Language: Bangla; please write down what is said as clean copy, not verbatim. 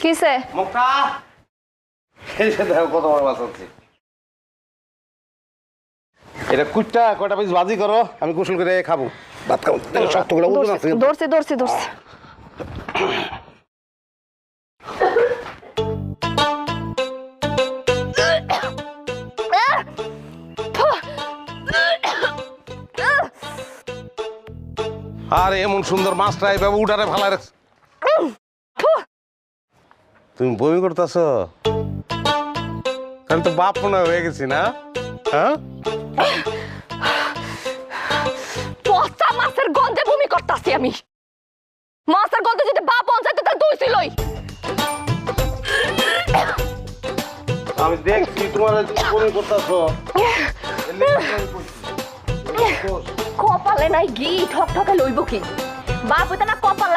কিসে মুখটা এই যে দেখো কত বড় মাছ আছে। এটা কুটটা কয়টা পিস ভাজি করো, আমি গোসল করে খাবো, ভাত খাবো। শক্ত করে ওজন আছে। ধরছি আর এমন সুন্দর মাছটা এইভাবে উঠারে ভালো রাখছ। তুমি বমি করতেছো? তাহলে তো বাপ মনে হয়ে গেছি না? হ্যাঁ, পচা মাছের গন্ধে বমি করতাছি আমি। মাছের গন্ধে যদি বাপ পৌঁছাইতে তাহলে তুই ছিলই। আমি দেখছি তোমার বমি করতেছো। কপালে নাই ঘি ঠক ঠকে লইব কি? বাপ হইতে না কপাল লাগে।